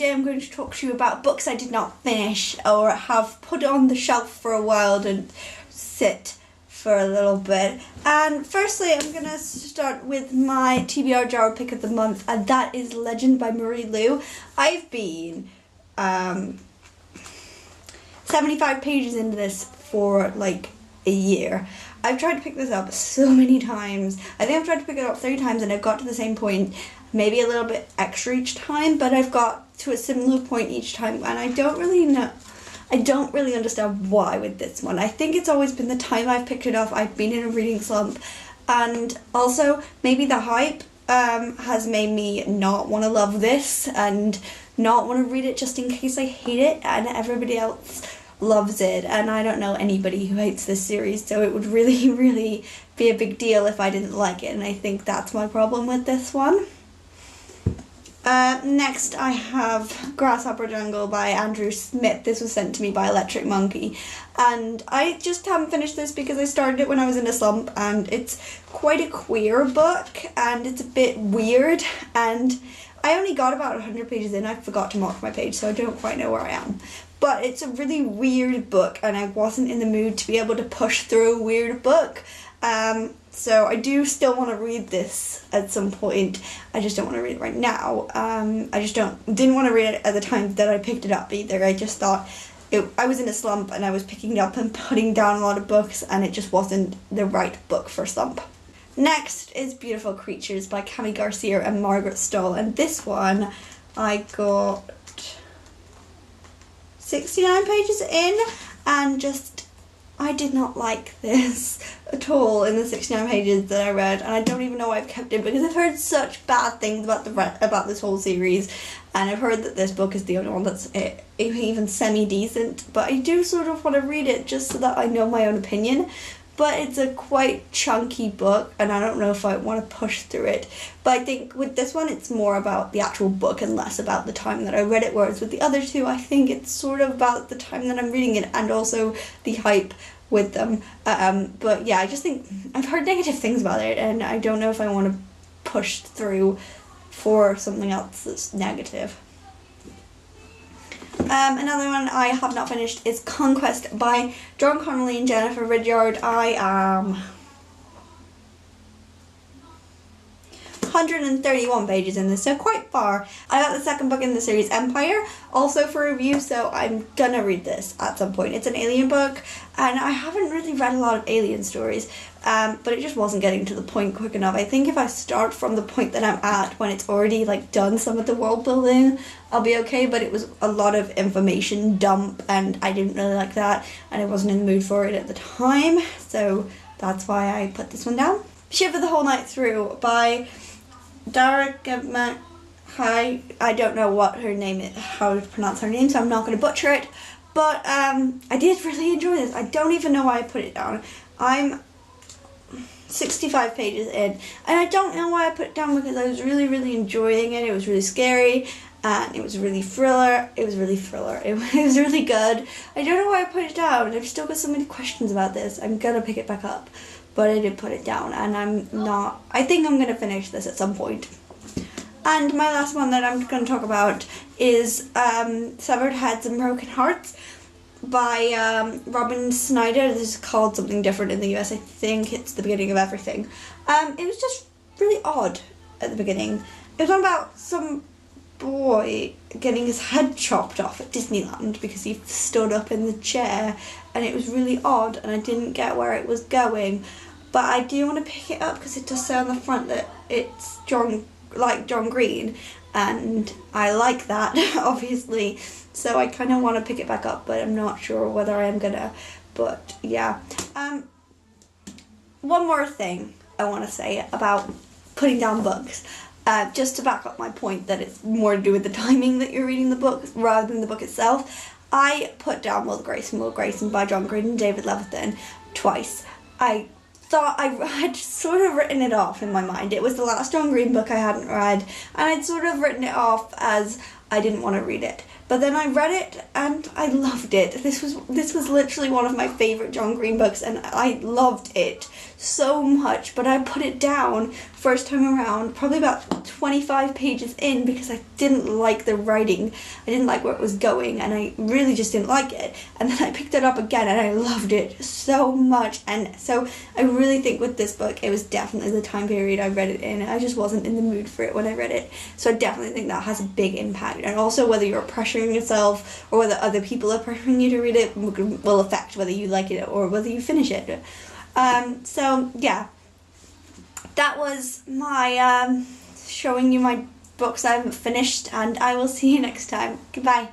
today I'm going to talk to you about books I did not finish or have put on the shelf for a while and sit for a little bit. And firstly, I'm going to start with my TBR jar pick of the month, and that is Legend by Marie Lu. I've been 75 pages into this for like a year. I've tried to pick this up so many times. I think I've tried to pick it up 3 times and I've got to the same point, maybe a little bit extra each time, but I've got to a similar point each time, and I don't really understand why with this one. I think it's always been the time I've picked it up, I've been in a reading slump, and also maybe the hype has made me not want to love this and not want to read it just in case I hate it and everybody else loves it, and I don't know anybody who hates this series, so it would really, really be a big deal if I didn't like it, and I think that's my problem with this one. Next I have Grasshopper Jungle by Andrew Smith. This was sent to me by Electric Monkey, and I just haven't finished this because I started it when I was in a slump, and it's quite a queer book and it's a bit weird, and I only got about 100 pages in. I forgot to mark my page, so I don't quite know where I am. But it's a really weird book, and I wasn't in the mood to be able to push through a weird book. So I do still want to read this at some point. I just don't want to read it right now. I just didn't want to read it at the time that I picked it up either. I just thought I was in a slump and I was picking it up and putting down a lot of books, and it just wasn't the right book for slump. Next is Beautiful Creatures by Garcia and Margaret Strohl, and this one I got 69 pages in, and I did not like this at all in the 69 pages that I read, and I don't even know why I've kept it, because I've heard such bad things about this whole series, and I've heard that this book is the only one that's even semi-decent, but I do sort of want to read it just so that I know my own opinion. But it's a quite chunky book, and I don't know if I want to push through it. But I think with this one, it's more about the actual book and less about the time that I read it, whereas with the other two, I think it's sort of about the time that I'm reading it and also the hype with them. But yeah, I just think I've heard negative things about it, and I don't know if I want to push through for something else that's negative. Another one I have not finished is Conquest by John Connolly and Jennifer Ridyard. I am 131 pages in this, so quite far. I got the second book in the series, Empire, also for review, so I'm gonna read this at some point. It's an alien book, and I haven't really read a lot of alien stories, but it just wasn't getting to the point quick enough. I think if I start from the point that I'm at when it's already like done some of the world building, I'll be okay, but it was a lot of information dump, and I didn't really like that, and I wasn't in the mood for it at the time, so that's why I put this one down. Shiver the Whole Night Through by Dara. I don't know what her name is, how to pronounce her name, so I'm not going to butcher it, but I did really enjoy this. I don't even know why I put it down. I'm 65 pages in, and I don't know why I put it down, because I was really, really enjoying it. It was really scary, and it was really thriller. It was really good. I don't know why I put it down. I've still got so many questions about this. I'm gonna pick it back up, but I did put it down, and I think I'm gonna finish this at some point. And my last one that I'm going to talk about is Severed Heads and Broken Hearts by Robin Snyder. This is called something different in the US. I think it's The Beginning of Everything. It was just really odd at the beginning. It was about some boy getting his head chopped off at Disneyland because he stood up in the chair, and it was really odd, and I didn't get where it was going. But I do want to pick it up because it does say on the front that it's John Green, and I like that, obviously, so I kind of want to pick it back up, but I'm not sure whether I am gonna. But yeah, one more thing I want to say about putting down books, just to back up my point that it's more to do with the timing that you're reading the book rather than the book itself. I put down Will Grayson by John Green and David Levithan twice. I thought I had sort of written it off in my mind. It was the last John Green book I hadn't read, and I'd sort of written it off as I didn't want to read it. But then I read it and I loved it. This was literally one of my favourite John Green books, and I loved it so much. But I put it down first time around, probably about 25 pages in, because I didn't like the writing. I didn't like where it was going, and I really just didn't like it. And then I picked it up again and I loved it so much. And so I really think with this book, it was definitely the time period I read it in. I just wasn't in the mood for it when I read it. So I definitely think that has a big impact. And also whether you're pressuring yourself or whether other people are pressuring you to read it will affect whether you like it or whether you finish it. So yeah, that was my showing you my books I've finished, and I will see you next time. Goodbye.